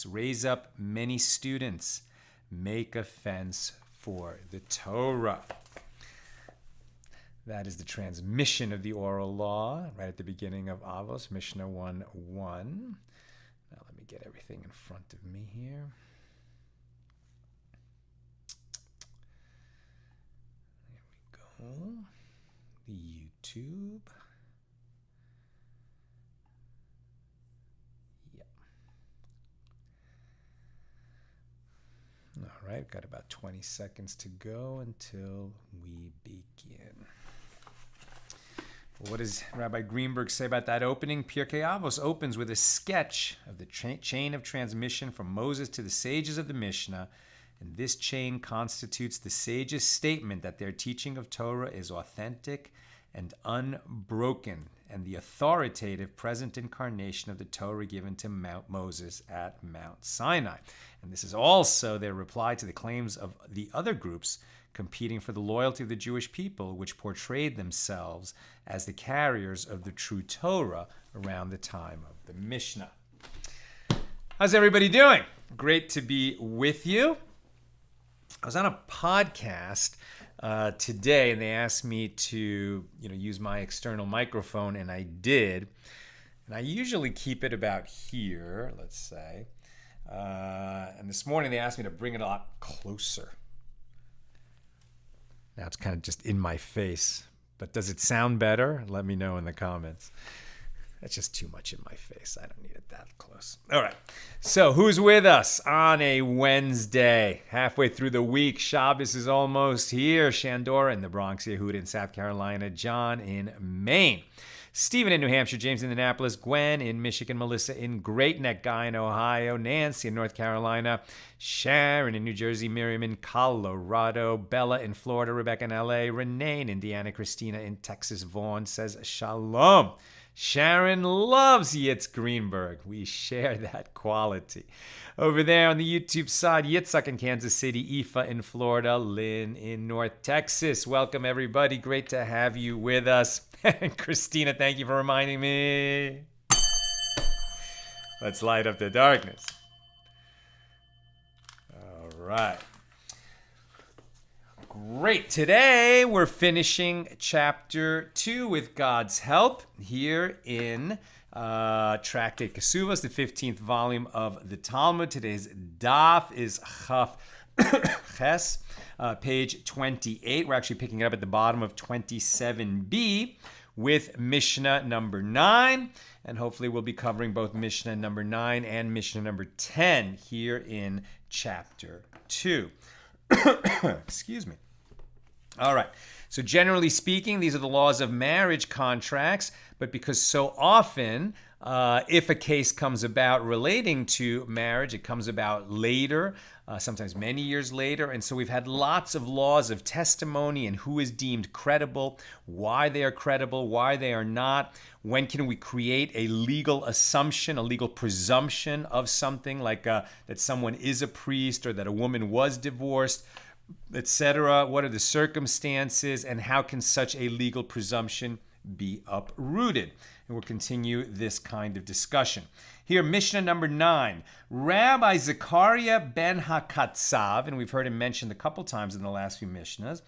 raise up many students, make a fence for the Torah. That is the transmission of the oral law right at the beginning of Avos, Mishnah 1:1. Now let me get everything in front of me here. There we go. The YouTube. All right, got about 20 seconds to go until we begin. What does Rabbi Greenberg say about that opening? Pirkei Avos opens with a sketch of the chain of transmission from Moses to the sages of the Mishnah, and this chain constitutes the sages' statement that their teaching of Torah is authentic and unbroken, and the authoritative present incarnation of the Torah given to Moses at Mount Sinai. And this is also their reply to the claims of the other groups competing for the loyalty of the Jewish people, which portrayed themselves as the carriers of the true Torah around the time of the Mishnah. How's everybody doing? Great to be with you. I was on a podcast today, and they asked me to, use my external microphone, and I did. And I usually keep it about here, let's say. And this morning they asked me to bring it a lot closer. Now it's kind of just in my face. But does it sound better? Let me know in the comments. That's just too much in my face. I don't need it that close. All right. So who's with us on a Wednesday? Halfway through the week. Shabbos is almost here. Shandora in the Bronx, Yehuda in South Carolina, John in Maine, Stephen in New Hampshire, James in Annapolis, Gwen in Michigan, Melissa in Great Neck, Guy in Ohio, Nancy in North Carolina, Sharon in New Jersey, Miriam in Colorado, Bella in Florida, Rebecca in LA, Renee in Indiana, Christina in Texas. Vaughn says shalom. Sharon loves Yitz Greenberg. We share that quality. Over there on the YouTube side, Yitzhak in Kansas City, Aoife in Florida, Lynn in North Texas. Welcome, everybody. Great to have you with us. And Christina, thank you for reminding me. Let's light up the darkness. All right. Great. Today we're finishing chapter 2 with God's help here in Tractate Kesubos, the 15th volume of the Talmud. Today's daf is Chaf Ches, page 28. We're actually picking it up at the bottom of 27b with Mishnah number 9. And hopefully we'll be covering both Mishnah number 9 and Mishnah number 10 here in chapter 2. Excuse me. All right. So generally speaking, these are the laws of marriage contracts, but because so often, if a case comes about relating to marriage, it comes about later, sometimes many years later. And so we've had lots of laws of testimony and who is deemed credible, why they are credible, why they are not. When can we create a legal assumption, a legal presumption of something like that someone is a priest or that a woman was divorced, etc. What are the circumstances and how can such a legal presumption be uprooted? And we'll continue this kind of discussion. Here, Mishnah number 9. Rabbi Zechariah ben HaKatsav, and we've heard him mentioned a couple times in the last few Mishnahs,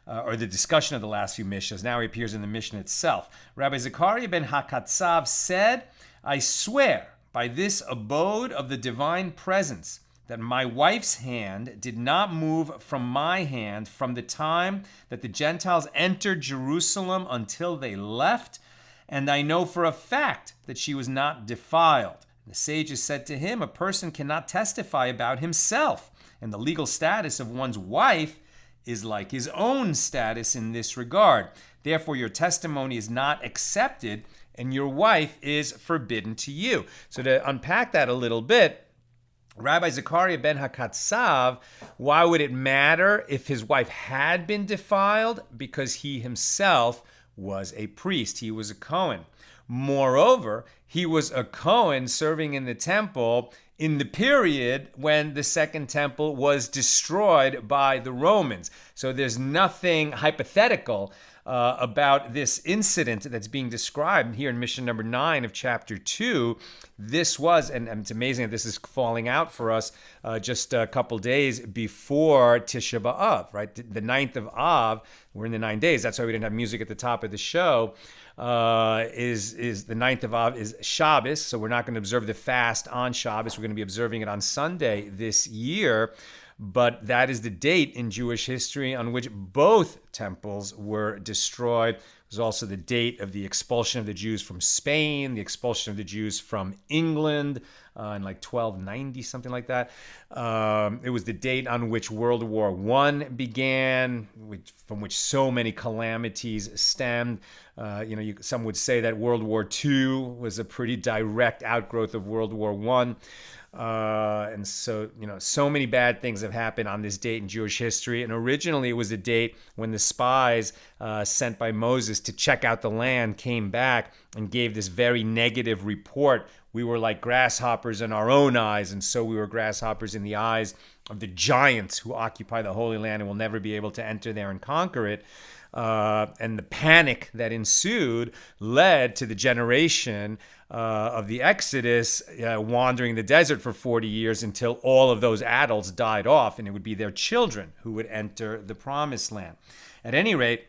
or the discussion of the last few Mishnahs. Now he appears in the Mishnah itself. Rabbi Zechariah ben HaKatsav said, I swear by this abode of the divine presence that my wife's hand did not move from my hand from the time that the Gentiles entered Jerusalem until they left, and I know for a fact that she was not defiled. The sages said to him, a person cannot testify about himself, and the legal status of one's wife is like his own status in this regard. Therefore, your testimony is not accepted, and your wife is forbidden to you. So to unpack that a little bit, Rabbi Zechariah ben HaKatsav, why would it matter if his wife had been defiled? Because he himself was a priest. He was a Cohen. Moreover, he was a Cohen serving in the temple in the period when the Second Temple was destroyed by the Romans. So there's nothing hypothetical about this incident that's being described here in Mishnah number 9 of chapter 2. This was, and it's amazing that this is falling out for us just a couple days before Tisha B'Av, right? The 9th of Av, we're in the 9 days. That's why we didn't have music at the top of the show. Is the 9th of Av is Shabbos, so we're not going to observe the fast on Shabbos. We're going to be observing it on Sunday this year. But that is the date in Jewish history on which both temples were destroyed. It was also the date of the expulsion of the Jews from Spain, the expulsion of the Jews from England in like 1290, something like that. It was the date on which World War I began, from which so many calamities stemmed. Some would say that World War II was a pretty direct outgrowth of World War I. And so, so many bad things have happened on this date in Jewish history. And originally it was a date when the spies sent by Moses to check out the land came back and gave this very negative report. We were like grasshoppers in our own eyes, and so we were grasshoppers in the eyes of the giants who occupy the Holy Land and will never be able to enter there and conquer it. And the panic that ensued led to the generation of the Exodus wandering the desert for 40 years until all of those adults died off, and it would be their children who would enter the Promised Land. At any rate,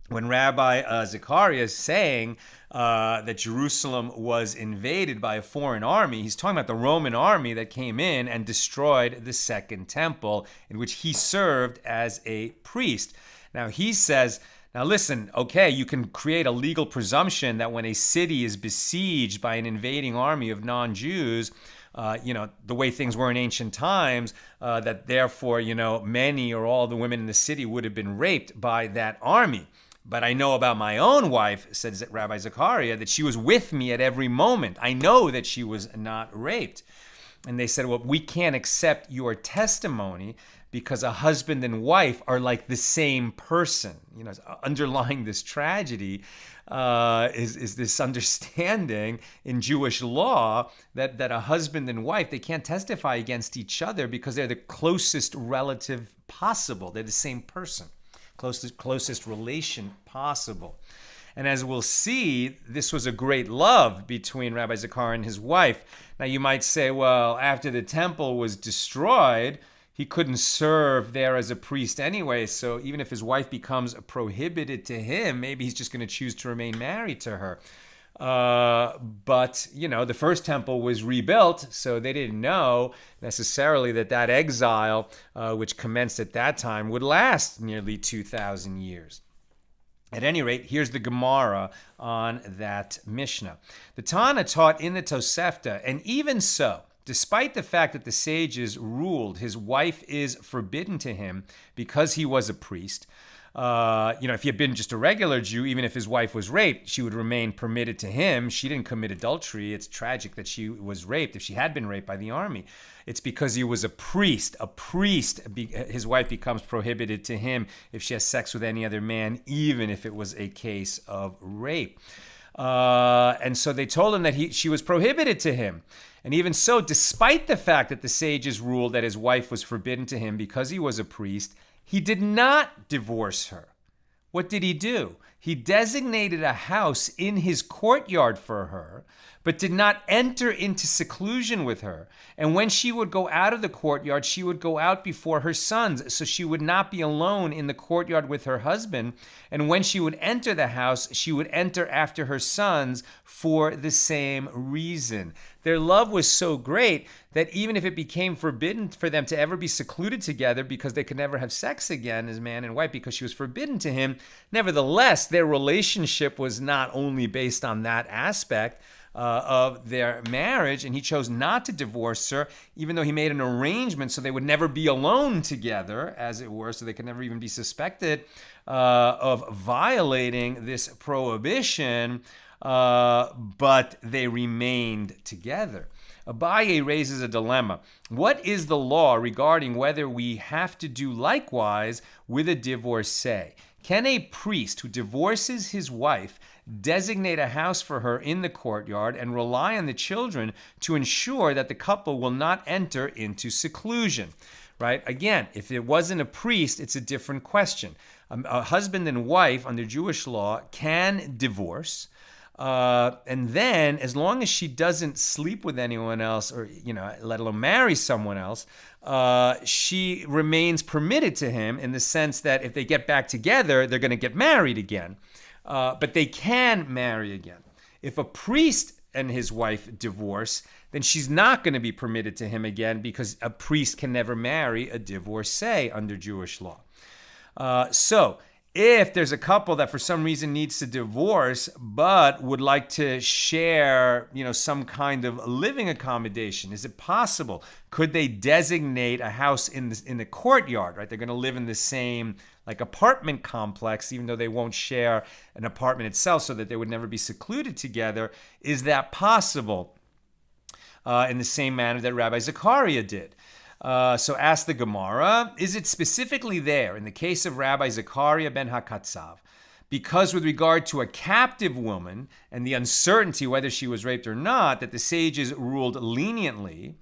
when Rabbi Zechariah is saying that Jerusalem was invaded by a foreign army, he's talking about the Roman army that came in and destroyed the Second Temple, in which he served as a priest. Now, he says, now listen, okay, you can create a legal presumption that when a city is besieged by an invading army of non-Jews, the way things were in ancient times, that therefore, many or all the women in the city would have been raped by that army. But I know about my own wife, says Rabbi Zechariah, that she was with me at every moment. I know that she was not raped. And they said, well, we can't accept your testimony because a husband and wife are like the same person. Underlying this tragedy is this understanding in Jewish law that a husband and wife, they can't testify against each other because they're the closest relative possible. They're the same person, closest relation possible. And as we'll see, this was a great love between Rabbi Zechariah and his wife. Now you might say, well, after the temple was destroyed, he couldn't serve there as a priest anyway, so even if his wife becomes prohibited to him, maybe he's just going to choose to remain married to her. But the first temple was rebuilt, so they didn't know necessarily that exile, which commenced at that time, would last nearly 2,000 years. At any rate, here's the Gemara on that Mishnah. The Tana taught in the Tosefta, and even so, despite the fact that the sages ruled his wife is forbidden to him because he was a priest, if he had been just a regular Jew, even if his wife was raped, she would remain permitted to him. She didn't commit adultery. It's tragic that she was raped if she had been raped by the army. It's because he was a priest. His wife becomes prohibited to him if she has sex with any other man, even if it was a case of rape. And so they told him that she was prohibited to him. And even so, despite the fact that the sages ruled that his wife was forbidden to him because he was a priest, he did not divorce her. What did he do? He designated a house in his courtyard for her, but did not enter into seclusion with her. And when she would go out of the courtyard, she would go out before her sons, so she would not be alone in the courtyard with her husband. And when she would enter the house, she would enter after her sons for the same reason. Their love was so great that even if it became forbidden for them to ever be secluded together because they could never have sex again as man and wife because she was forbidden to him, nevertheless, their relationship was not only based on that aspect of their marriage, and he chose not to divorce her, even though he made an arrangement so they would never be alone together, as it were, so they could never even be suspected of violating this prohibition, but they remained together. Abaye raises a dilemma. What is the law regarding whether we have to do likewise with a divorcee? Can a priest who divorces his wife designate a house for her in the courtyard and rely on the children to ensure that the couple will not enter into seclusion? Right? Again, if it wasn't a priest, it's a different question. A husband and wife under Jewish law can divorce. And then, as long as she doesn't sleep with anyone else, or let alone marry someone else, she remains permitted to him in the sense that if they get back together, they're going to get married again. But they can marry again. If a priest and his wife divorce, then she's not going to be permitted to him again, because a priest can never marry a divorcee under Jewish law. So if there's a couple that for some reason needs to divorce but would like to share, some kind of living accommodation, is it possible? Could they designate a house in the courtyard, right? They're going to live in the same apartment complex, even though they won't share an apartment itself, so that they would never be secluded together. Is that possible? In the same manner that Rabbi Zechariah did. So ask the Gemara, is it specifically there in the case of Rabbi Zechariah ben Hakatzav? Because with regard to a captive woman and the uncertainty whether she was raped or not, that the sages ruled leniently,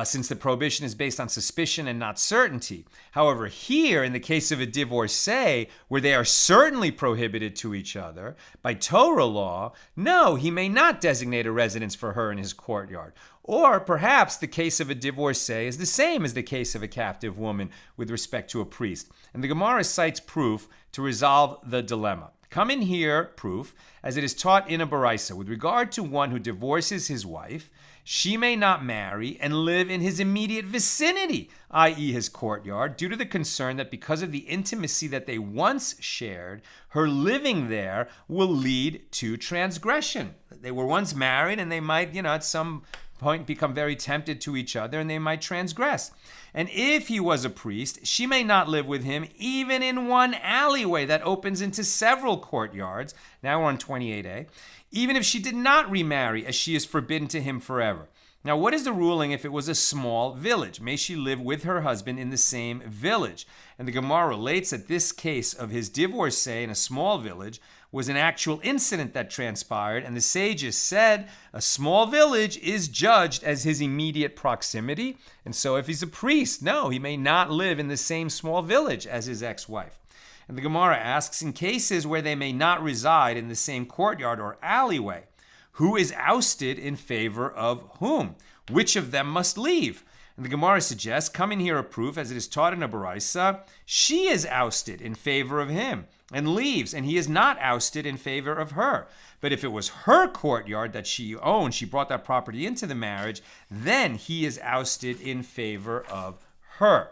since the prohibition is based on suspicion and not certainty. However, here, in the case of a divorcee, where they are certainly prohibited to each other, by Torah law, no, he may not designate a residence for her in his courtyard. Or perhaps the case of a divorcee is the same as the case of a captive woman with respect to a priest. And the Gemara cites proof to resolve the dilemma. Come in here, proof, as it is taught in a Baraisa. With regard to one who divorces his wife, she may not marry and live in his immediate vicinity, i.e. his courtyard, due to the concern that because of the intimacy that they once shared, her living there will lead to transgression. They were once married, and they might, at some point become very tempted to each other, and they might transgress. And if he was a priest, she may not live with him even in one alleyway that opens into several courtyards. Now we're on 28a. Even if she did not remarry, as she is forbidden to him forever. Now, what is the ruling if it was a small village? May she live with her husband in the same village? And the Gemara relates that this case of his divorcee in a small village was an actual incident that transpired, and the sages said a small village is judged as his immediate proximity. And so if he's a priest, no, he may not live in the same small village as his ex-wife. And the Gemara asks, in cases where they may not reside in the same courtyard or alleyway, who is ousted in favor of whom? Which of them must leave? And the Gemara suggests, come in here a proof, as it is taught in a Baraisa, she is ousted in favor of him and leaves, and he is not ousted in favor of her. But if it was her courtyard that she owned, she brought that property into the marriage, then he is ousted in favor of her,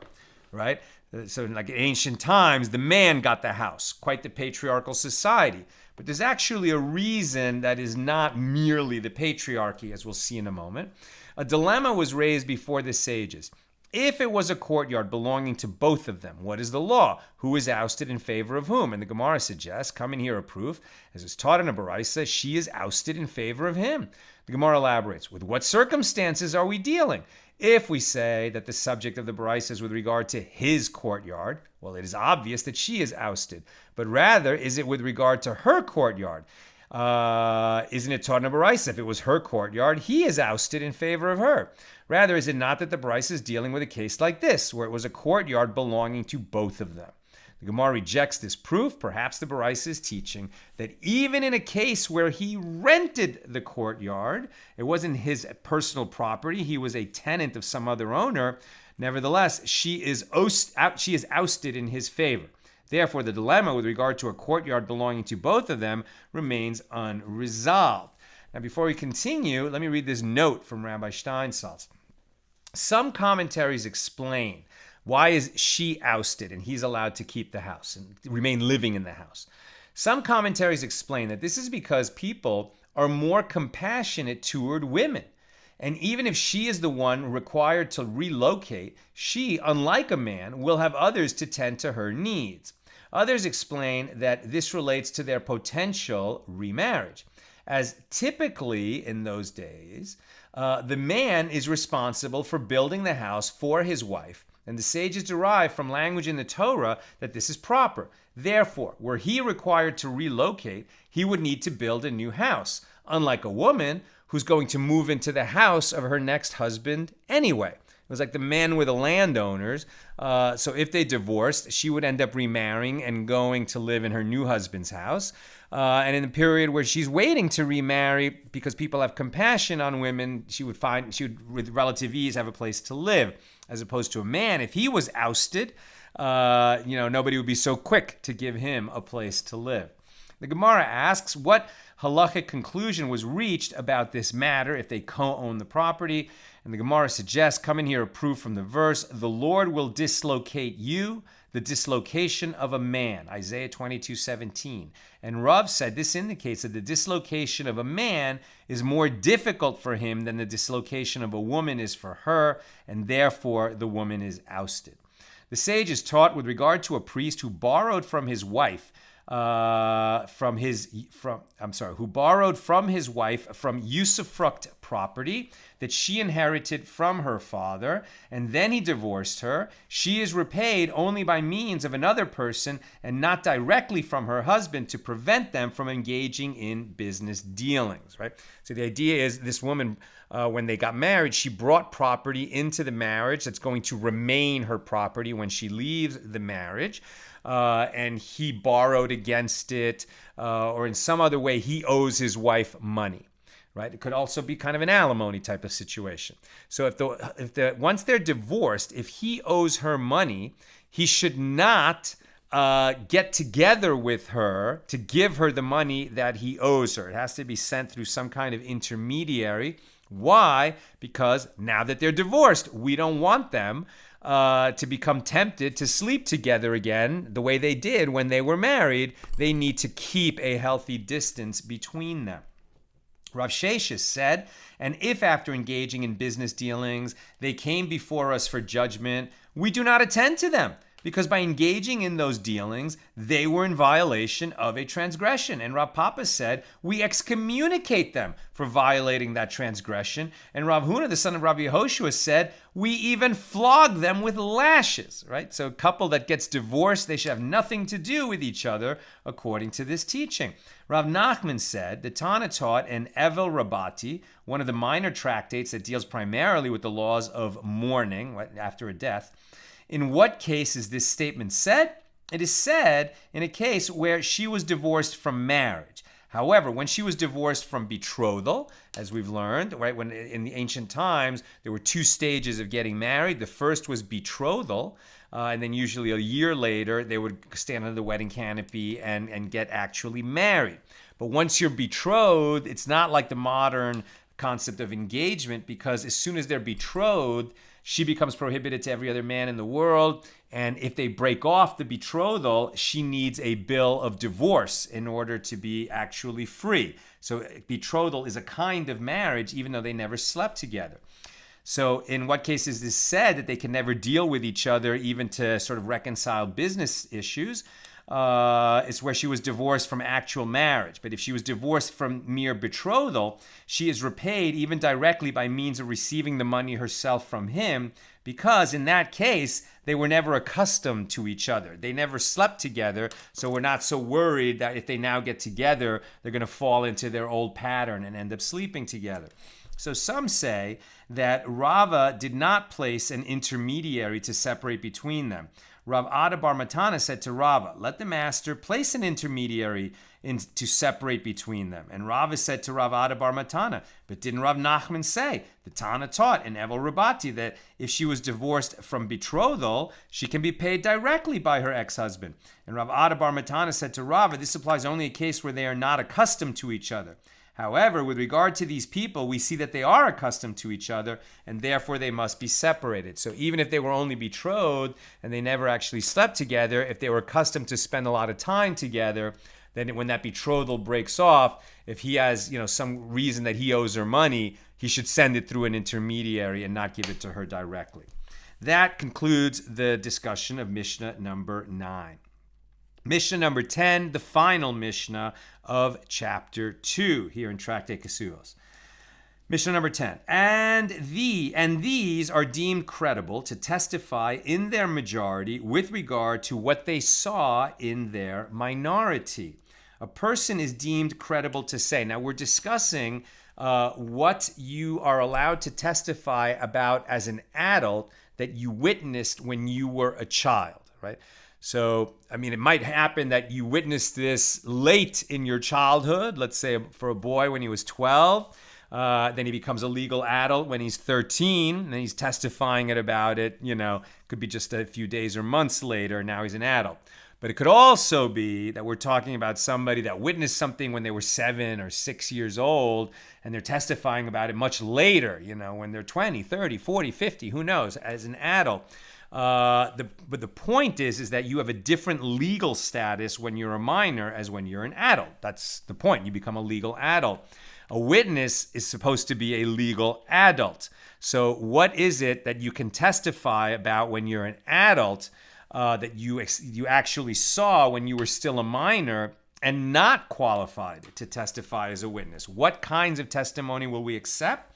right? So in ancient times, the man got the house, quite the patriarchal society. But there's actually a reason that is not merely the patriarchy, as we'll see in a moment. A dilemma was raised before the sages. If it was a courtyard belonging to both of them, what is the law? Who is ousted in favor of whom? And the Gemara suggests, come in here a proof, as is taught in a Baraisa, she is ousted in favor of him. The Gemara elaborates, with what circumstances are we dealing? If we say that the subject of the Baraisa is with regard to his courtyard, well, it is obvious that she is ousted. But rather, is it with regard to her courtyard? Isn't it taught in a Baraisa? If it was her courtyard, he is ousted in favor of her. Rather, is it not that the Baraisa is dealing with a case like this, where it was a courtyard belonging to both of them? The Gemara rejects this proof. Perhaps the Baraisa is teaching that even in a case where he rented the courtyard, it wasn't his personal property, he was a tenant of some other owner, nevertheless, she is ousted in his favor. Therefore, the dilemma with regard to a courtyard belonging to both of them remains unresolved. Now, before we continue, let me read this note from Rabbi Steinsaltz. Some commentaries explain why is she ousted and he's allowed to keep the house and remain living in the house. Some commentaries explain that this is because people are more compassionate toward women. And even if she is the one required to relocate, she, unlike a man, will have others to tend to her needs. Others explain that this relates to their potential remarriage, as typically in those days, the man is responsible for building the house for his wife, and the sages derive from language in the Torah that this is proper. Therefore, were he required to relocate, he would need to build a new house, unlike a woman who's going to move into the house of her next husband anyway. It was like the men were the landowners. So if they divorced, she would end up remarrying and going to live in her new husband's house. And in the period where she's waiting to remarry, because people have compassion on women, she would with relative ease have a place to live, as opposed to a man. If he was ousted, nobody would be so quick to give him a place to live. The Gemara asks, what halachic conclusion was reached about this matter if they co-own the property? And the Gemara suggests, come in here a proof from the verse, the Lord will dislocate you, the dislocation of a man, Isaiah 22:17. And Rav said this indicates that the dislocation of a man is more difficult for him than the dislocation of a woman is for her, and therefore the woman is ousted. The sages taught with regard to a priest who borrowed from his wife from usufruct property that she inherited from her father, and then he divorced her. She is repaid only by means of another person and not directly from her husband to prevent them from engaging in business dealings, right? So the idea is this woman, when they got married, she brought property into the marriage that's going to remain her property when she leaves the marriage. And he borrowed against it, or in some other way, he owes his wife money, right? It could also be kind of an alimony type of situation. So once they're divorced, if he owes her money, he should not get together with her to give her the money that he owes her. It has to be sent through some kind of intermediary. Why? Because now that they're divorced, we don't want them to become tempted to sleep together again the way they did when they were married. They need to keep a healthy distance between them. Rav Sheshes said, and if after engaging in business dealings they came before us for judgment, we do not attend to them, because by engaging in those dealings, they were in violation of a transgression. And Rav Papa said, we excommunicate them for violating that transgression. And Rav Huna, the son of Rav Yehoshua, said, we even flog them with lashes, right? So a couple that gets divorced, they should have nothing to do with each other, according to this teaching. Rav Nachman said, the Tana taught in Evel Rabati, one of the minor tractates that deals primarily with the laws of mourning after a death. In what case is this statement said? It is said in a case where she was divorced from marriage. However, when she was divorced from betrothal, as we've learned, right, when in the ancient times, there were two stages of getting married. The first was betrothal, and then usually a year later, they would stand under the wedding canopy and get actually married. But once you're betrothed, it's not like the modern concept of engagement, because as soon as they're betrothed, she becomes prohibited to every other man in the world. And if they break off the betrothal, she needs a bill of divorce in order to be actually free. So betrothal is a kind of marriage, even though they never slept together. So in what case is this said that they can never deal with each other, even to sort of reconcile business issues? It's where she was divorced from actual marriage. But if she was divorced from mere betrothal, she is repaid even directly by means of receiving the money herself from him, because in that case, they were never accustomed to each other. They never slept together, so we're not so worried that if they now get together, they're going to fall into their old pattern and end up sleeping together. So some say that Rava did not place an intermediary to separate between them. Rav Ada bar Matana said to Rava, let the master place an intermediary to separate between them. And Rava said to Rav Ada bar Matana, but didn't Rav Nachman say, the Tana taught in Evel Rabati, that if she was divorced from betrothal, she can be paid directly by her ex-husband. And Rav Ada bar Matana said to Rava, this applies only in a case where they are not accustomed to each other. However, with regard to these people, we see that they are accustomed to each other, and therefore they must be separated. So even if they were only betrothed and they never actually slept together, if they were accustomed to spend a lot of time together, then when that betrothal breaks off, if he has, some reason that he owes her money, he should send it through an intermediary and not give it to her directly. That concludes the discussion of Mishnah number 9. Mishnah number 10, the final Mishnah of chapter 2 here in Tractate Kesubos. Mishnah number 10. And these are deemed credible to testify in their majority with regard to what they saw in their minority. A person is deemed credible to say. Now we're discussing what you are allowed to testify about as an adult that you witnessed when you were a child, right? So, I mean, it might happen that you witnessed this late in your childhood, let's say for a boy when he was 12. Then he becomes a legal adult when he's 13, and he's testifying about it, could be just a few days or months later, now he's an adult. But it could also be that we're talking about somebody that witnessed something when they were 7 or 6 years old, and they're testifying about it much later, when they're 20, 30, 40, 50, who knows, as an adult. But the point is that you have a different legal status when you're a minor as when you're an adult. That's the point. You become a legal adult. A witness is supposed to be a legal adult. So what is it that you can testify about when you're an adult that you actually saw when you were still a minor and not qualified to testify as a witness? What kinds of testimony will we accept?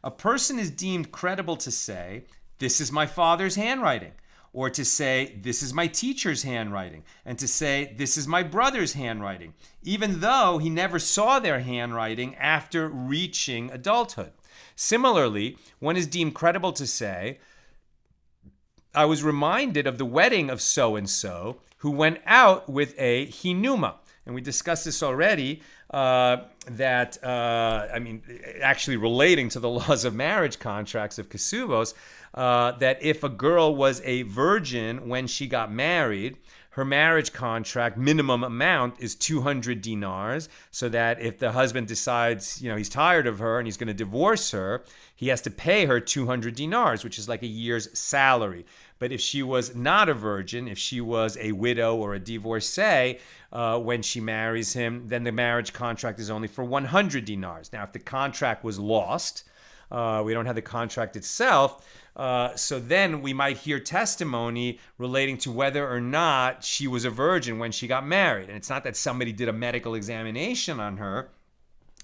A person is deemed credible to say, "This is my father's handwriting," or to say, "This is my teacher's handwriting," and to say, "This is my brother's handwriting," even though he never saw their handwriting after reaching adulthood. Similarly, one is deemed credible to say, "I was reminded of the wedding of so-and-so who went out with a hinuma." And we discussed this already, actually relating to the laws of marriage contracts of Kesubos, that if a girl was a virgin when she got married, her marriage contract minimum amount is 200 dinars, so that if the husband decides, he's tired of her and he's going to divorce her, he has to pay her 200 dinars, which is like a year's salary. But if she was not a virgin, if she was a widow or a divorcee, when she marries him, then the marriage contract is only for 100 dinars. Now, if the contract was lost, we don't have the contract itself, so then we might hear testimony relating to whether or not she was a virgin when she got married. And it's not that somebody did a medical examination on her.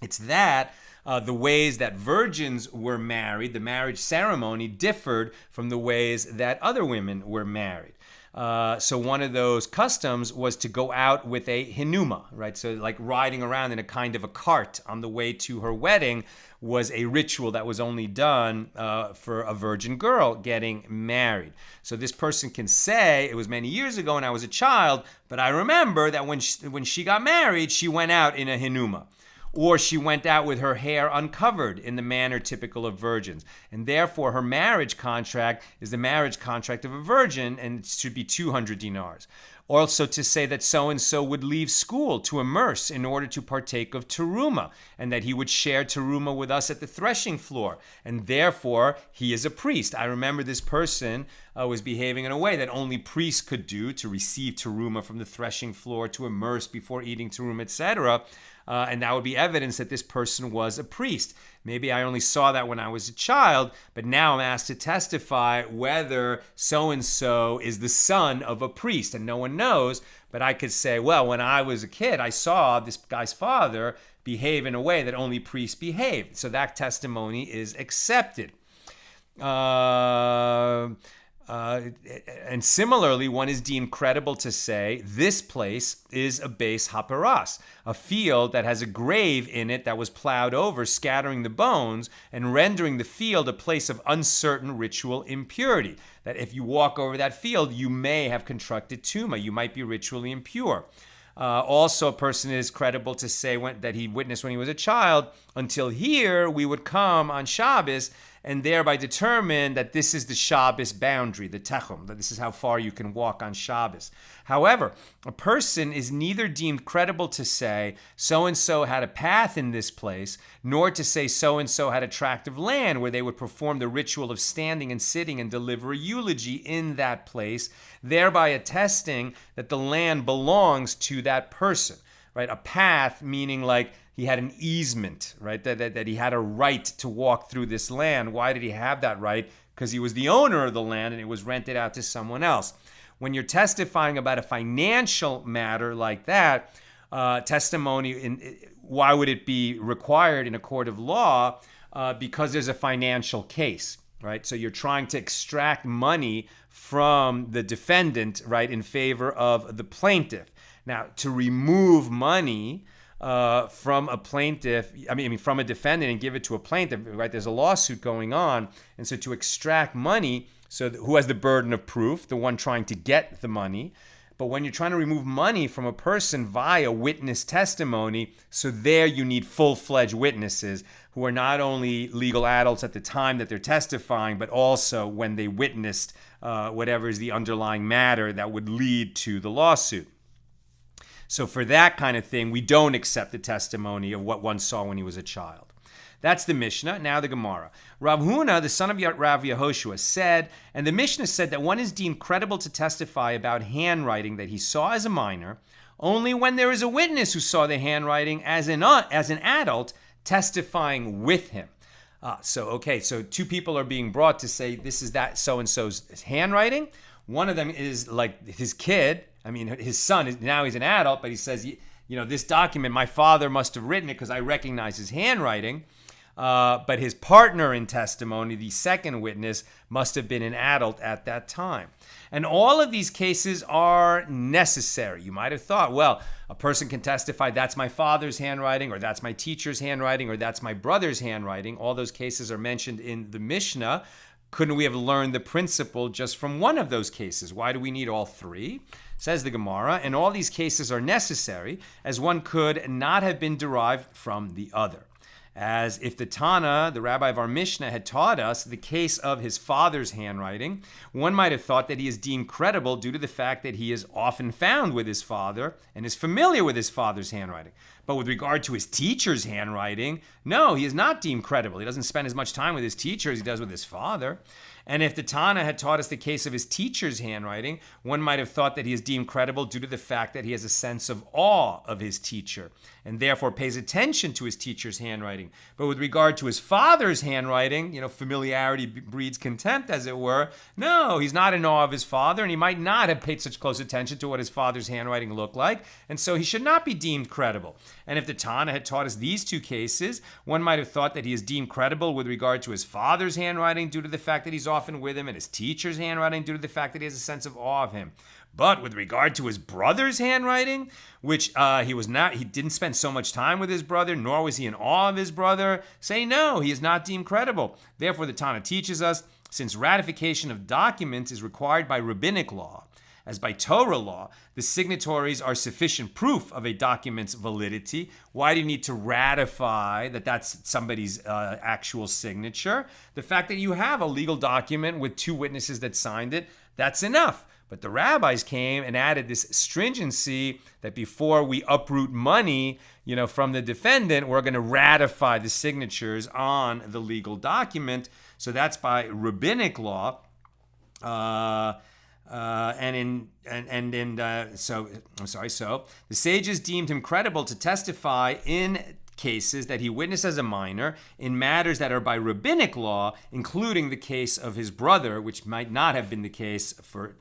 It's that the ways that virgins were married, the marriage ceremony differed from the ways that other women were married. So one of those customs was to go out with a hinuma, right? So like riding around in a kind of a cart on the way to her wedding was a ritual that was only done for a virgin girl getting married. So this person can say, "It was many years ago when I was a child, but I remember that when she got married, she went out in a hinuma." Or she went out with her hair uncovered in the manner typical of virgins. And therefore, her marriage contract is the marriage contract of a virgin, and it should be 200 dinars. Also to say that so-and-so would leave school to immerse in order to partake of teruma, and that he would share teruma with us at the threshing floor, and therefore he is a priest. I remember this person was behaving in a way that only priests could do, to receive teruma from the threshing floor, to immerse before eating teruma, etc., and that would be evidence that this person was a priest. Maybe I only saw that when I was a child, but now I'm asked to testify whether so-and-so is the son of a priest, and no one knows, but I could say, well, when I was a kid, I saw this guy's father behave in a way that only priests behave. So that testimony is accepted. And similarly, one is deemed credible to say, "This place is a base haparas, a field that has a grave in it that was plowed over, scattering the bones and rendering the field a place of uncertain ritual impurity." That if you walk over that field, you may have contracted tuma, you might be ritually impure. Also, a person is credible to say that he witnessed when he was a child, "Until here, we would come on Shabbos and thereby determine that this is the Shabbos boundary, the techum, that this is how far you can walk on Shabbos." However, a person is neither deemed credible to say so-and-so had a path in this place, nor to say so-and-so had a tract of land where they would perform the ritual of standing and sitting and deliver a eulogy in that place, thereby attesting that the land belongs to that person, right? A path meaning like he had an easement, right? That he had a right to walk through this land. Why did he have that right? Because he was the owner of the land and it was rented out to someone else. When you're testifying about a financial matter like that, testimony, why would it be required in a court of law? Because there's a financial case, right? So you're trying to extract money from the defendant, right, in favor of the plaintiff. Now, to remove money from a plaintiff, from a defendant and give it to a plaintiff, right? There's a lawsuit going on. And so to extract money, so who has the burden of proof? The one trying to get the money. But when you're trying to remove money from a person via witness testimony, so there you need full-fledged witnesses who are not only legal adults at the time that they're testifying, but also when they witnessed whatever is the underlying matter that would lead to the lawsuit. So for that kind of thing, we don't accept the testimony of what one saw when he was a child. That's the Mishnah. Now the Gemara. Rav Huna, the son of Rav Yehoshua, said, and the Mishnah said that one is deemed credible to testify about handwriting that he saw as a minor only when there is a witness who saw the handwriting as an adult testifying with him. So two people are being brought to say this is that so-and-so's handwriting. One of them is like his kid. His son, now he's an adult, but he says, this document, my father must have written it because I recognize his handwriting. But his partner in testimony, the second witness, must have been an adult at that time. And all of these cases are necessary. You might have thought, well, a person can testify, that's my father's handwriting, or that's my teacher's handwriting, or that's my brother's handwriting. All those cases are mentioned in the Mishnah. Couldn't we have learned the principle just from one of those cases? Why do we need all three? Says the Gemara, and all these cases are necessary, as one could not have been derived from the other. As if the Tana, the rabbi of our Mishnah, had taught us the case of his father's handwriting, one might have thought that he is deemed credible due to the fact that he is often found with his father and is familiar with his father's handwriting. But with regard to his teacher's handwriting, no, he is not deemed credible. He doesn't spend as much time with his teacher as he does with his father. And if the Tana had taught us the case of his teacher's handwriting, one might have thought that he is deemed credible due to the fact that he has a sense of awe of his teacher and therefore pays attention to his teacher's handwriting. But with regard to his father's handwriting, familiarity breeds contempt, as it were. No, he's not in awe of his father, and he might not have paid such close attention to what his father's handwriting looked like, and so he should not be deemed credible. And if the Tana had taught us these two cases, one might have thought that he is deemed credible with regard to his father's handwriting due to the fact that he's often with him, and his teacher's handwriting due to the fact that he has a sense of awe of him. But with regard to his brother's handwriting, which he didn't spend so much time with his brother, nor was he in awe of his brother, say no, he is not deemed credible. Therefore, the Tana teaches us, since ratification of documents is required by rabbinic law, as by Torah law, the signatories are sufficient proof of a document's validity. Why do you need to ratify that that's somebody's actual signature? The fact that you have a legal document with two witnesses that signed it, that's enough. But the rabbis came and added this stringency that before we uproot money, from the defendant, we're going to ratify the signatures on the legal document. So that's by rabbinic law. So the sages deemed him credible to testify in cases that he witnessed as a minor in matters that are by rabbinic law, including the case of his brother, which might not have been the case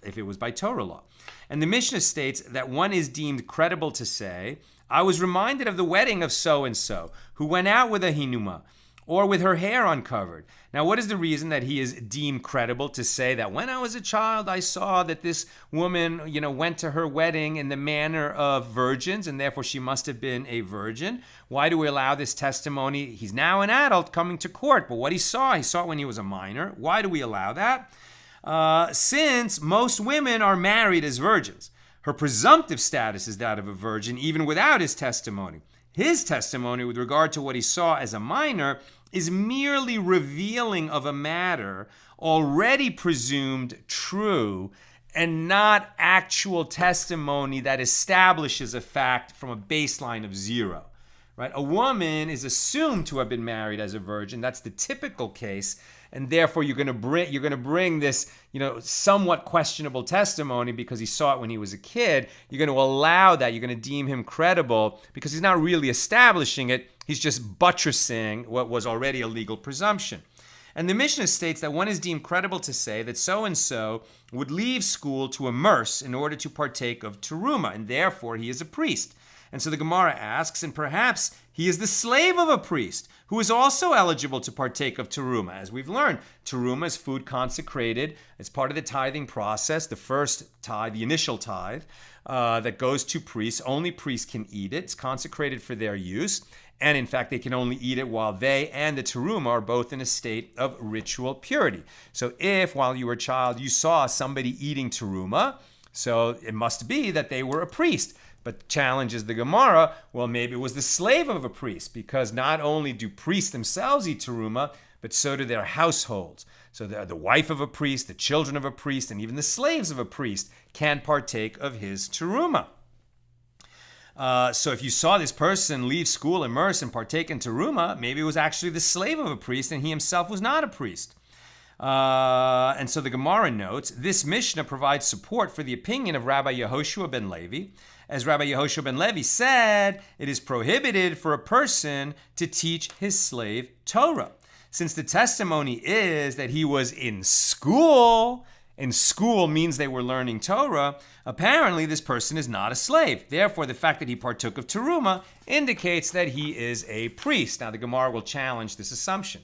if it was by Torah law. And the Mishnah states that one is deemed credible to say, I was reminded of the wedding of so-and-so, who went out with a hinuma, or with her hair uncovered. Now, what is the reason that he is deemed credible to say that when I was a child, I saw that this woman, went to her wedding in the manner of virgins, and therefore she must have been a virgin? Why do we allow this testimony? He's now an adult coming to court, but what he saw it when he was a minor. Why do we allow that? Since most women are married as virgins, her presumptive status is that of a virgin, even without his testimony. His testimony with regard to what he saw as a minor is merely revealing of a matter already presumed true and not actual testimony that establishes a fact from a baseline of zero. Right? A woman is assumed to have been married as a virgin. That's the typical case. And therefore, you're going to bring this, somewhat questionable testimony because he saw it when he was a kid. You're going to allow that. You're going to deem him credible because he's not really establishing it. He's just buttressing what was already a legal presumption. And the Mishnah states that one is deemed credible to say that so-and-so would leave school to immerse in order to partake of teruma, and therefore he is a priest. And so the Gemara asks, and perhaps he is the slave of a priest who is also eligible to partake of teruma. As we've learned, teruma is food consecrated. It's part of the tithing process, the first tithe, the initial tithe, that goes to priests. Only priests can eat it. It's consecrated for their use. And in fact, they can only eat it while they and the teruma are both in a state of ritual purity. So if, while you were a child, you saw somebody eating teruma, so it must be that they were a priest. But challenges the Gemara, well, maybe it was the slave of a priest, because not only do priests themselves eat teruma, but so do their households. So the wife of a priest, the children of a priest, and even the slaves of a priest can partake of his teruma. So if you saw this person leave school, immerse, and partake in teruma, maybe it was actually the slave of a priest, and he himself was not a priest. And so the Gemara notes, this Mishnah provides support for the opinion of Rabbi Yehoshua ben Levi. As Rabbi Yehoshua ben Levi said, it is prohibited for a person to teach his slave Torah. Since the testimony is that he was in school, and school means they were learning Torah, apparently this person is not a slave. Therefore, the fact that he partook of teruma indicates that he is a priest. Now, the Gemara will challenge this assumption.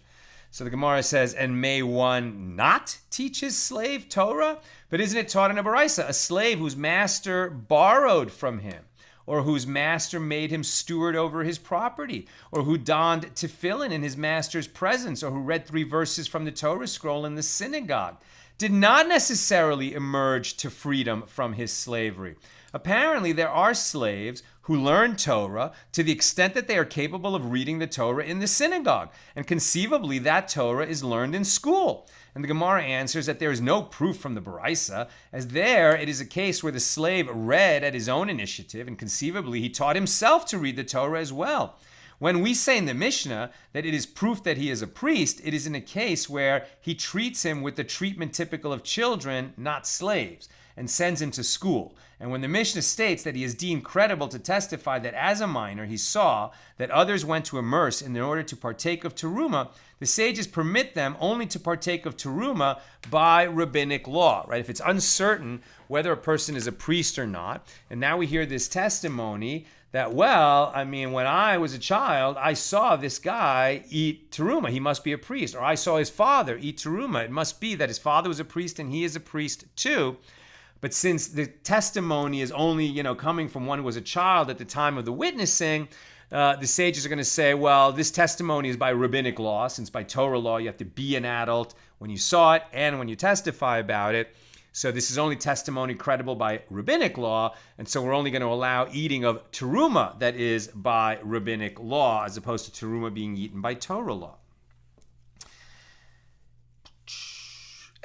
So the Gemara says, and may one not teach his slave Torah? But isn't it taught in a baraisa? A slave whose master borrowed from him, or whose master made him steward over his property, or who donned tefillin in his master's presence, or who read 3 verses from the Torah scroll in the synagogue, did not necessarily emerge to freedom from his slavery. Apparently, there are slaves who learn Torah to the extent that they are capable of reading the Torah in the synagogue. And conceivably, that Torah is learned in school. And the Gemara answers that there is no proof from the Baraisa, as there it is a case where the slave read at his own initiative, and conceivably he taught himself to read the Torah as well. When we say in the Mishnah that it is proof that he is a priest, it is in a case where he treats him with the treatment typical of children, not slaves, and sends him to school. And when the Mishnah states that he is deemed credible to testify that as a minor he saw that others went to immerse in order to partake of teruma, the sages permit them only to partake of teruma by rabbinic law, right? If it's uncertain whether a person is a priest or not, and now we hear this testimony that, well, I mean, when I was a child, I saw this guy eat teruma. He must be a priest. Or I saw his father eat teruma. It must be that his father was a priest and he is a priest too. But since the testimony is only, coming from one who was a child at the time of the witnessing, the sages are going to say, well, this testimony is by rabbinic law, since by Torah law you have to be an adult when you saw it and when you testify about it. So this is only testimony credible by rabbinic law, and so we're only going to allow eating of teruma that is by rabbinic law, as opposed to teruma being eaten by Torah law.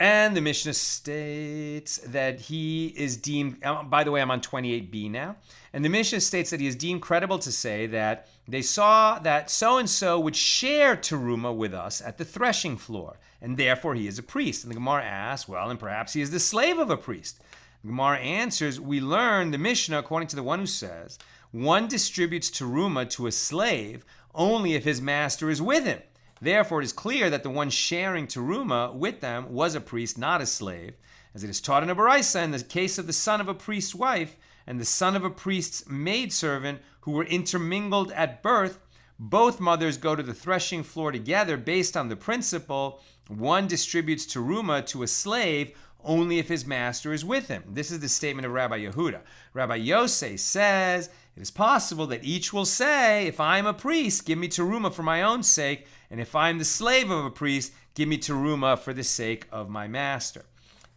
And the Mishnah states that he is deemed, by the way, I'm on 28b now. And the Mishnah states that he is deemed credible to say that they saw that so-and-so would share teruma with us at the threshing floor, and therefore he is a priest. And the Gemara asks, well, and perhaps he is the slave of a priest. The Gemara answers, we learn the Mishnah, according to the one who says, one distributes teruma to a slave only if his master is with him. Therefore, it is clear that the one sharing teruma with them was a priest, not a slave, as it is taught in a baraisa in the case of the son of a priest's wife and the son of a priest's maidservant who were intermingled at birth. Both mothers go to the threshing floor together based on the principle, one distributes teruma to a slave only if his master is with him. This is the statement of Rabbi Yehuda. Rabbi Yosei says, it is possible that each will say, if I am a priest, give me teruma for my own sake, and if I am the slave of a priest, give me teruma for the sake of my master.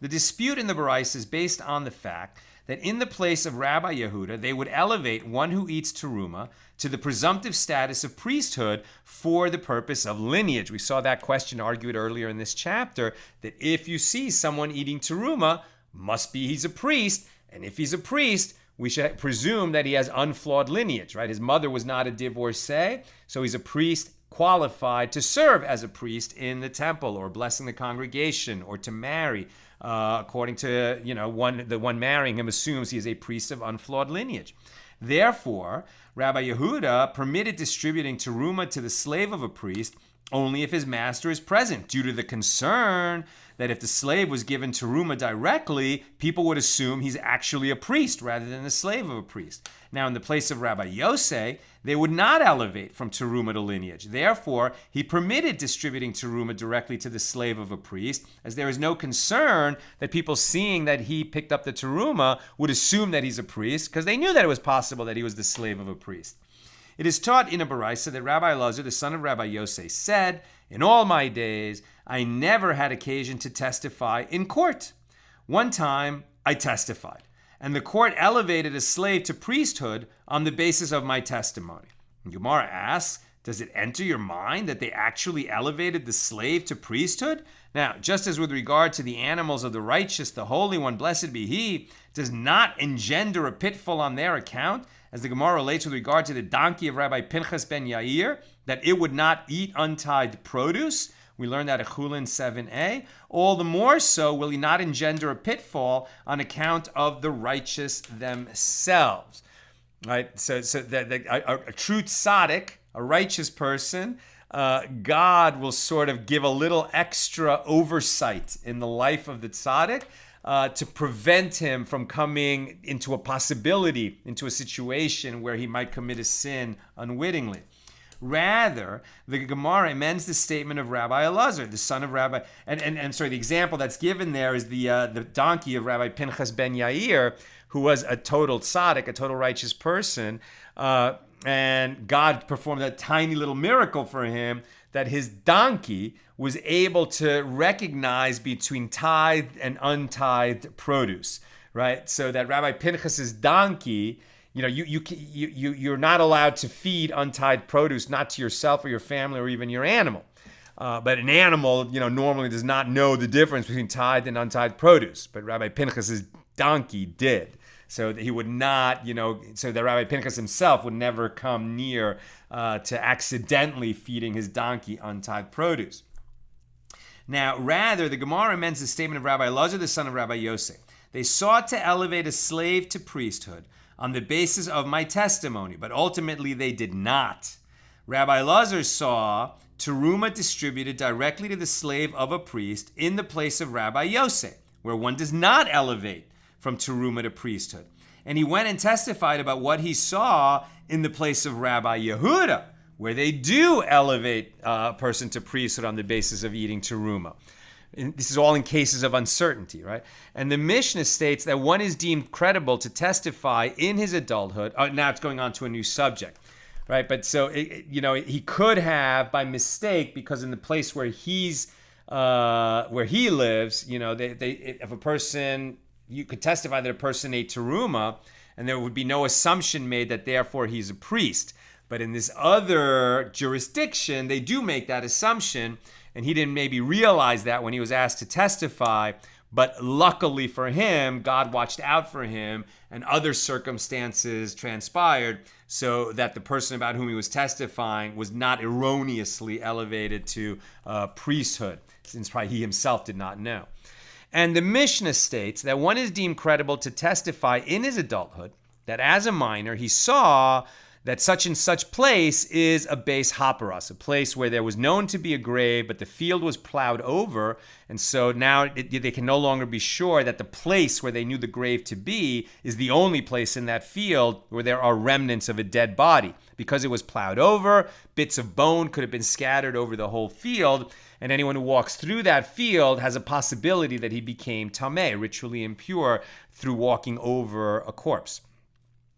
The dispute in the Baraisa is based on the fact that in the place of Rabbi Yehuda, they would elevate one who eats teruma to the presumptive status of priesthood for the purpose of lineage. We saw that question argued earlier in this chapter, that if you see someone eating teruma, must be he's a priest, and if he's a priest, we should presume that he has unflawed lineage, right? His mother was not a divorcee, so he's a priest qualified to serve as a priest in the temple or blessing the congregation or to marry. According to, the one marrying him assumes he is a priest of unflawed lineage. Therefore, Rabbi Yehuda permitted distributing teruma to the slave of a priest only if his master is present, due to the concern that if the slave was given teruma directly, people would assume he's actually a priest rather than the slave of a priest. Now, in the place of Rabbi Yosei, they would not elevate from teruma to lineage. Therefore, he permitted distributing teruma directly to the slave of a priest, as there is no concern that people seeing that he picked up the teruma would assume that he's a priest, because they knew that it was possible that he was the slave of a priest. It is taught in a Baraisa that Rabbi Elazar, the son of Rabbi Yosei, said, "In all my days, I never had occasion to testify in court. One time, I testified, and the court elevated a slave to priesthood on the basis of my testimony." And Gemara asks, does it enter your mind that they actually elevated the slave to priesthood? Now, just as with regard to the animals of the righteous, the Holy One, blessed be He, does not engender a pitfall on their account, as the Gemara relates with regard to the donkey of Rabbi Pinchas ben Yair, that it would not eat untied produce. We learned that at Chulin 7a. All the more so will he not engender a pitfall on account of the righteous themselves. Right? So a true tzaddik, a righteous person, God will sort of give a little extra oversight in the life of the tzaddik to prevent him from coming into a possibility, into a situation where he might commit a sin unwittingly. Rather, the Gemara amends the statement of Rabbi Elazar, the son of Rabbi, the example that's given there is the donkey of Rabbi Pinchas ben Yair, who was a total tzaddik, a total righteous person, and God performed a tiny little miracle for him that his donkey was able to recognize between tithed and untithed produce, right? So that Rabbi Pinchas's donkey, you're not allowed to feed untied produce, not to yourself or your family or even your animal. But an animal, normally does not know the difference between tithed and untithed produce. But Rabbi Pinchas's donkey did. So that he would not, so that Rabbi Pinchas himself would never come near to accidentally feeding his donkey untithed produce. Now, rather, the Gemara amends the statement of Rabbi Elazar, the son of Rabbi Yosei. They sought to elevate a slave to priesthood on the basis of my testimony, but ultimately they did not. Rabbi Elazar saw teruma distributed directly to the slave of a priest in the place of Rabbi Yosei, where one does not elevate from teruma to priesthood. And he went and testified about what he saw in the place of Rabbi Yehuda, where they do elevate a person to priesthood on the basis of eating teruma. And this is all in cases of uncertainty, right? And the Mishna states that one is deemed credible to testify in his adulthood. Now it's going on to a new subject, right? But so, he could have by mistake, because in the place where he lives, if a person, you could testify that a person ate teruma, and there would be no assumption made that therefore he's a priest. But in this other jurisdiction, they do make that assumption, and he didn't maybe realize that when he was asked to testify. But luckily for him, God watched out for him, and other circumstances transpired so that the person about whom he was testifying was not erroneously elevated to priesthood, since probably he himself did not know. And the Mishna states that one is deemed credible to testify in his adulthood that as a minor he saw that such and such place is a base haparas, a place where there was known to be a grave, but the field was plowed over, and so now they can no longer be sure that the place where they knew the grave to be is the only place in that field where there are remnants of a dead body. Because it was plowed over, bits of bone could have been scattered over the whole field, and anyone who walks through that field has a possibility that he became tameh, ritually impure, through walking over a corpse.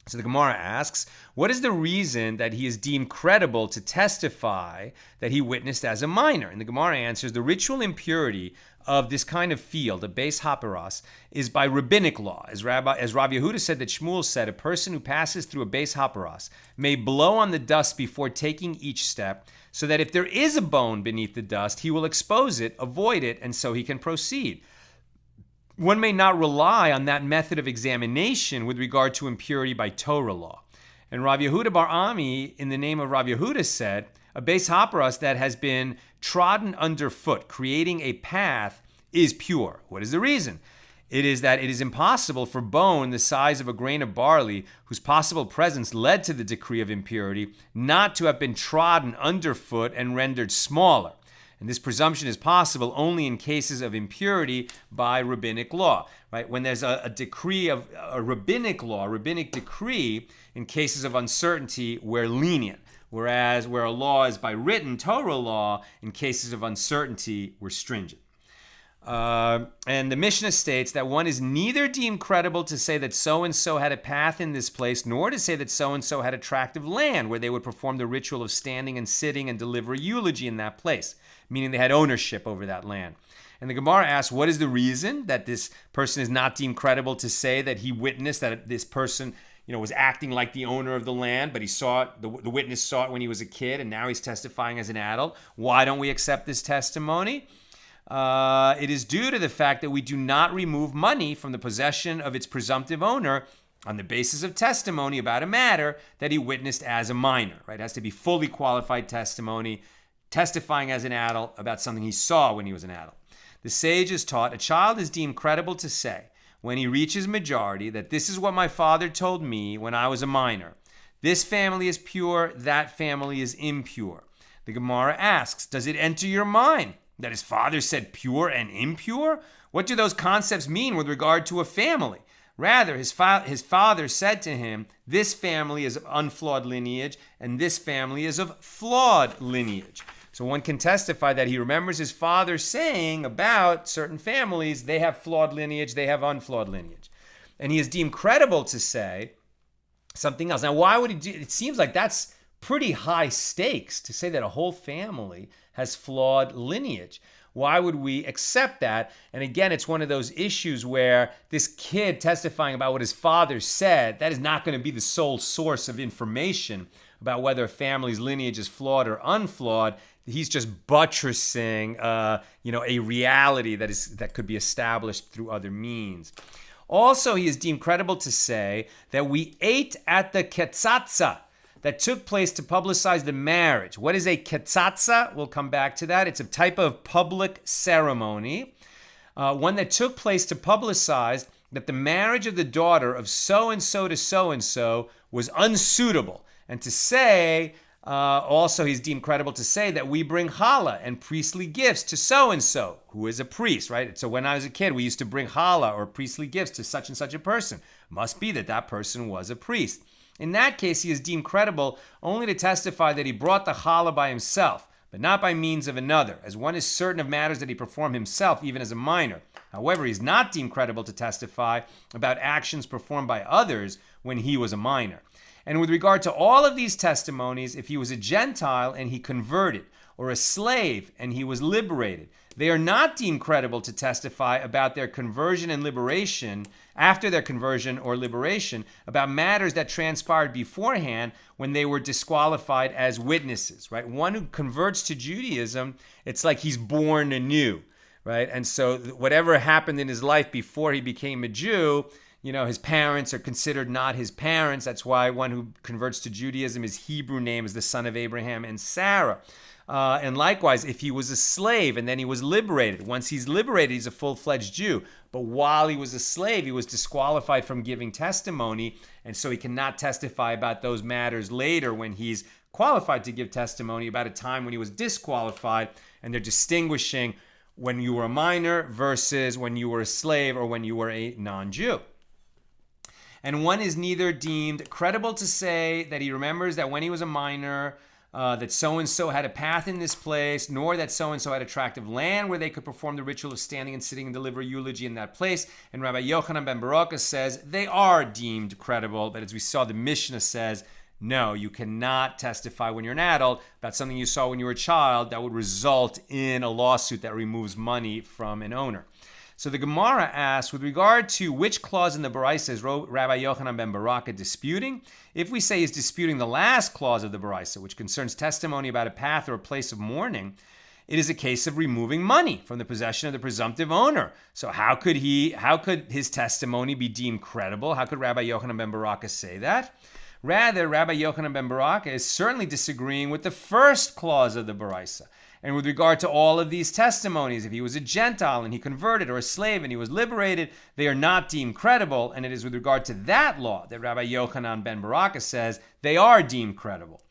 So the Gemara asks, what is the reason that he is deemed credible to testify that he witnessed as a minor? And the Gemara answers, the ritual impurity of this kind of field, a base haparas, is by rabbinic law. As Rabbi Yehuda said that Shmuel said, a person who passes through a base haparas may blow on the dust before taking each step, so that if there is a bone beneath the dust, he will expose it, avoid it, and so he can proceed. One may not rely on that method of examination with regard to impurity by Torah law. And Rav Yehuda bar Ami, in the name of Rav Yehuda, said, a base haparas that has been trodden underfoot, creating a path, is pure. What is the reason? It is that it is impossible for bone the size of a grain of barley, whose possible presence led to the decree of impurity, not to have been trodden underfoot and rendered smaller. And this presumption is possible only in cases of impurity by rabbinic law, right? When there's a decree of a rabbinic law, a rabbinic decree, in cases of uncertainty, we're lenient. Whereas where a law is by written, Torah law, in cases of uncertainty, we're stringent. And the Mishna states that one is neither deemed credible to say that so-and-so had a path in this place, nor to say that so-and-so had a tract of land where they would perform the ritual of standing and sitting and deliver a eulogy in that place, meaning they had ownership over that land. And the Gemara asks, what is the reason that this person is not deemed credible to say that he witnessed that this person, was acting like the owner of the land, but he saw it, the witness saw it when he was a kid, and now he's testifying as an adult? Why don't we accept this testimony? It is due to the fact that we do not remove money from the possession of its presumptive owner on the basis of testimony about a matter that he witnessed as a minor, right? It has to be fully qualified testimony, testifying as an adult about something he saw when he was an adult. The sages taught a child is deemed credible to say, when he reaches majority, that this is what my father told me when I was a minor. This family is pure, that family is impure. The Gemara asks, does it enter your mind that his father said pure and impure? What do those concepts mean with regard to a family? Rather, his father said to him, this family is of unflawed lineage, and this family is of flawed lineage. So one can testify that he remembers his father saying about certain families, they have flawed lineage, they have unflawed lineage. And he is deemed credible to say something else. Now, why would he do it? Seems like that's pretty high stakes to say that a whole family has flawed lineage. Why would we accept that? And again, it's one of those issues where this kid testifying about what his father said, that is not going to be the sole source of information about whether a family's lineage is flawed or unflawed. He's just buttressing, a reality that could be established through other means. Also, he is deemed credible to say that we ate at the Ketsatsa that took place to publicize the marriage. What is a Ketsatsa? We'll come back to that. It's a type of public ceremony, one that took place to publicize that the marriage of the daughter of so-and-so to so-and-so was unsuitable. And to say, also he's deemed credible to say that we bring challah and priestly gifts to so-and-so, who is a priest, right? So when I was a kid, we used to bring challah or priestly gifts to such and such a person. Must be that that person was a priest. In that case, he is deemed credible only to testify that he brought the challah by himself, but not by means of another, as one is certain of matters that he performed himself, even as a minor. However, he is not deemed credible to testify about actions performed by others when he was a minor. And with regard to all of these testimonies, if he was a Gentile and he converted, or a slave and he was liberated, they are not deemed credible to testify about their conversion and liberation, after their conversion or liberation, about matters that transpired beforehand when they were disqualified as witnesses, right? One who converts to Judaism, it's like he's born anew, right? And so whatever happened in his life before he became a Jew, his parents are considered not his parents. That's why one who converts to Judaism, his Hebrew name is the son of Abraham and Sarah. And likewise, if he was a slave and then he was liberated, once he's liberated, he's a full-fledged Jew. But while he was a slave, he was disqualified from giving testimony, and so he cannot testify about those matters later when he's qualified to give testimony about a time when he was disqualified, and they're distinguishing when you were a minor versus when you were a slave or when you were a non-Jew. And one is neither deemed credible to say that he remembers that when he was a minor, that so-and-so had a path in this place, nor that so-and-so had a tract of land where they could perform the ritual of standing and sitting and deliver eulogy in that place. And Rabbi Yochanan ben Baruch says they are deemed credible, but as we saw, the Mishna says, no, you cannot testify when you're an adult about something you saw when you were a child that would result in a lawsuit that removes money from an owner. So the Gemara asks, with regard to which clause in the Baraisa is Rabbi Yochanan ben Baruch disputing? If we say he's disputing the last clause of the Baraisa, which concerns testimony about a path or a place of mourning, it is a case of removing money from the possession of the presumptive owner. So how could his testimony be deemed credible? How could Rabbi Yochanan ben Baruch say that? Rather, Rabbi Yochanan ben Baruch is certainly disagreeing with the first clause of the Baraisa. And with regard to all of these testimonies, if he was a Gentile and he converted, or a slave and he was liberated, they are not deemed credible. And it is with regard to that law that Rabbi Yochanan ben Baraka says they are deemed credible.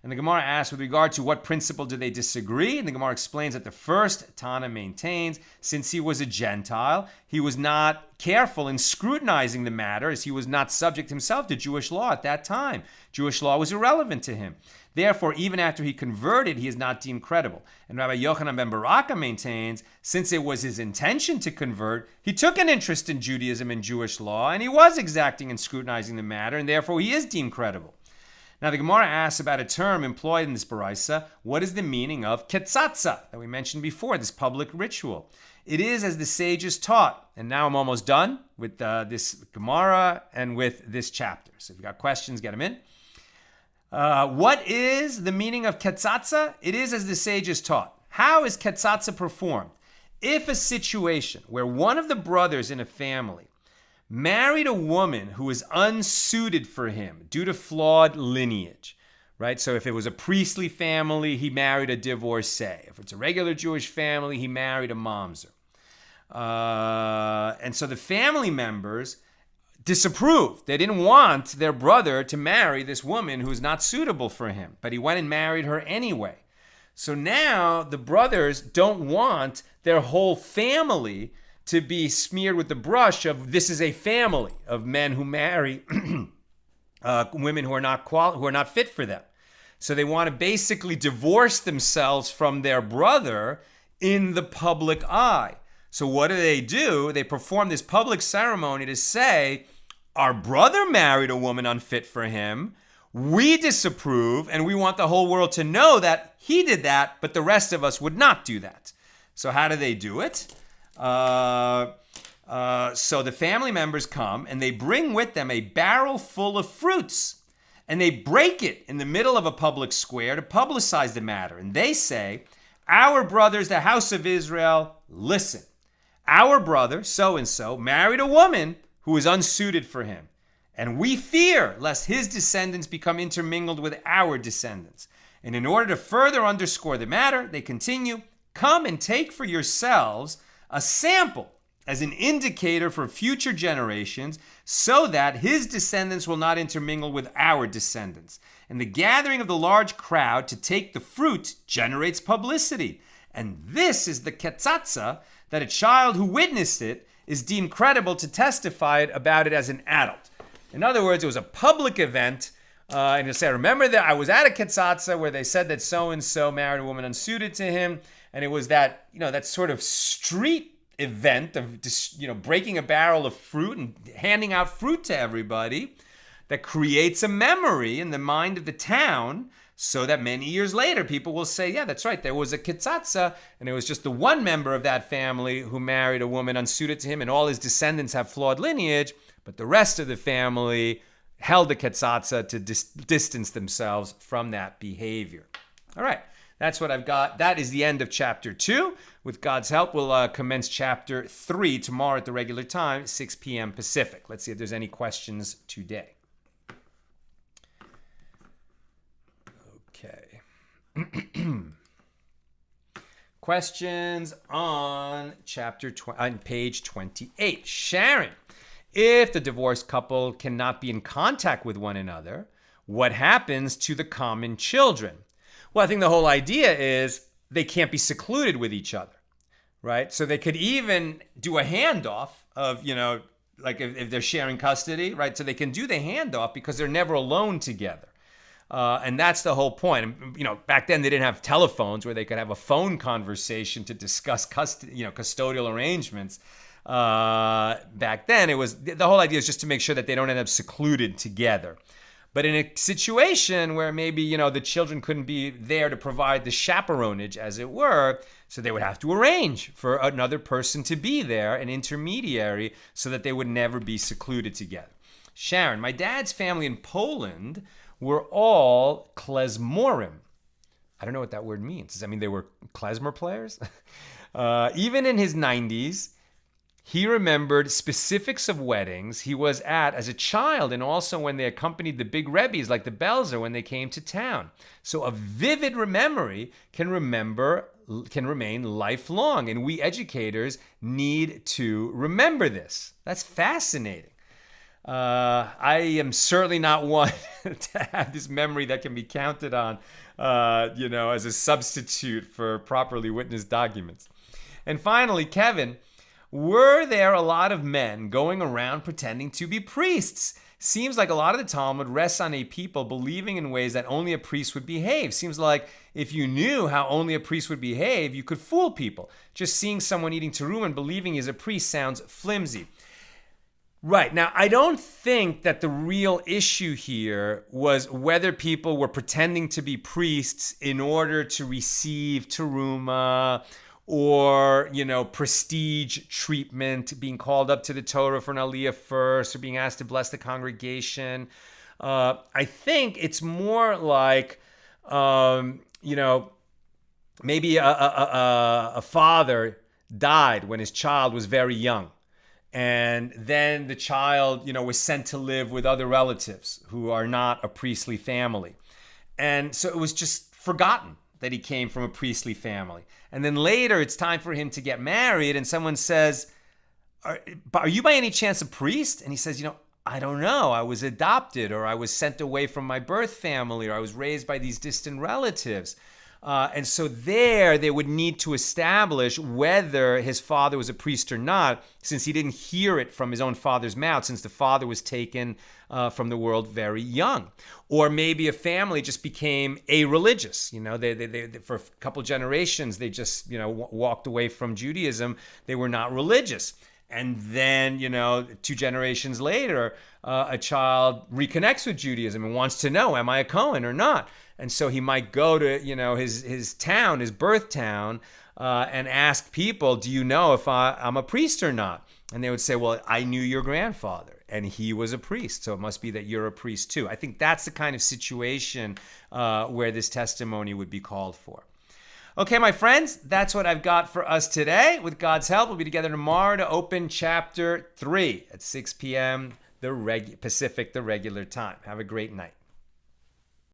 And the Gemara asks, with regard to what principle do they disagree? And the Gemara explains that the first Tana maintains, since he was a Gentile, he was not careful in scrutinizing the matter, as he was not subject himself to Jewish law at that time. Jewish law was irrelevant to him. Therefore, even after he converted, he is not deemed credible. And Rabbi Yochanan ben Baraka maintains, since it was his intention to convert, he took an interest in Judaism and Jewish law, and he was exacting and scrutinizing the matter, and therefore he is deemed credible. Now, the Gemara asks about a term employed in this baraisa. What is the meaning of Ketsatsa that we mentioned before, this public ritual? It is as the sages taught. And now I'm almost done with this Gemara and with this chapter. So if you've got questions, get them in. What is the meaning of Ketsatsa? It is as the sages taught. How is Ketsatsa performed? If a situation where one of the brothers in a family married a woman who was unsuited for him due to flawed lineage, right? So if it was a priestly family, he married a divorcee. If it's a regular Jewish family, he married a mamzer. And so the family members disapproved. They didn't want their brother to marry this woman who's not suitable for him, but he went and married her anyway. So now the brothers don't want their whole family to be smeared with the brush of this is a family of men who marry women who are not fit for them. So they want to basically divorce themselves from their brother in the public eye. So what do? They perform this public ceremony to say, our brother married a woman unfit for him. We disapprove, and we want the whole world to know that he did that, but the rest of us would not do that. So how do they do it? So the family members come and they bring with them a barrel full of fruits, and they break it in the middle of a public square to publicize the matter. And they say, our brothers, the house of Israel, listen. Our brother, so-and-so, married a woman who is unsuited for him. And we fear lest his descendants become intermingled with our descendants. And in order to further underscore the matter, they continue, come and take for yourselves a sample as an indicator for future generations, so that his descendants will not intermingle with our descendants. And the gathering of the large crowd to take the fruit generates publicity. And this is the Ketsatsa that a child who witnessed it is deemed credible to testify about it as an adult. In other words, it was a public event. And you'll say, remember that I was at a Ketsatsa where they said that so-and-so married a woman unsuited to him. And it was that, that sort of street event of just, breaking a barrel of fruit and handing out fruit to everybody that creates a memory in the mind of the town, so that many years later people will say, yeah, that's right, there was a Ketsatsa, and it was just the one member of that family who married a woman unsuited to him, and all his descendants have flawed lineage, but the rest of the family held a Ketsatsa to distance themselves from that behavior. All right. That's what I've got. That is the end of chapter 2. With God's help, we'll commence chapter 3 tomorrow at the regular time, 6 p.m. Pacific. Let's see if there's any questions today. Okay. Questions on on page 28. Sharon, if the divorced couple cannot be in contact with one another, what happens to the common children? Well, I think the whole idea is they can't be secluded with each other, right? So they could even do a handoff of, like if they're sharing custody, right? So they can do the handoff because they're never alone together. And that's the whole point. Back then they didn't have telephones where they could have a phone conversation to discuss custodial arrangements. Back then it was, the whole idea is just to make sure that they don't end up secluded together. But in a situation where maybe, the children couldn't be there to provide the chaperonage, as it were, so they would have to arrange for another person to be there, an intermediary, so that they would never be secluded together. Sharon, my dad's family in Poland were all klezmorim. I don't know what that word means. Does that mean they were klezmer players? Even in his 90s, he remembered specifics of weddings he was at as a child, and also when they accompanied the big rebbes like the Belzer when they came to town. So a vivid memory can remember can remain lifelong. And we educators need to remember this. That's fascinating. I am certainly not one to have this memory that can be counted on, as a substitute for properly witnessed documents. And finally, Kevin, were there a lot of men going around pretending to be priests? Seems like a lot of the Talmud rests on a people believing in ways that only a priest would behave. Seems like if you knew how only a priest would behave, you could fool people. Just seeing someone eating terum and believing he's a priest sounds flimsy. Right. Now, I don't think that the real issue here was whether people were pretending to be priests in order to receive teruma or, prestige treatment, being called up to the Torah for an aliyah first, or being asked to bless the congregation. I think it's more like, maybe a father died when his child was very young. And then the child, was sent to live with other relatives who are not a priestly family. And so it was just forgotten that he came from a priestly family. And then later it's time for him to get married, and someone says, are you by any chance a priest? And he says, I don't know. I was adopted, or I was sent away from my birth family, or I was raised by these distant relatives. And so they would need to establish whether his father was a priest or not, since he didn't hear it from his own father's mouth, since the father was taken from the world very young. Or maybe a family just became a-religious. They for a couple generations, they just, walked away from Judaism. They were not religious. And then, 2 generations later, a child reconnects with Judaism and wants to know, am I a Cohen or not? And so he might go to, his town, his birth town, and ask people, do you know if I'm a priest or not? And they would say, well, I knew your grandfather, and he was a priest, so it must be that you're a priest too. I think that's the kind of situation where this testimony would be called for. Okay, my friends, that's what I've got for us today. With God's help, we'll be together tomorrow to open chapter 3 at 6 p.m. Pacific, the regular time. Have a great night.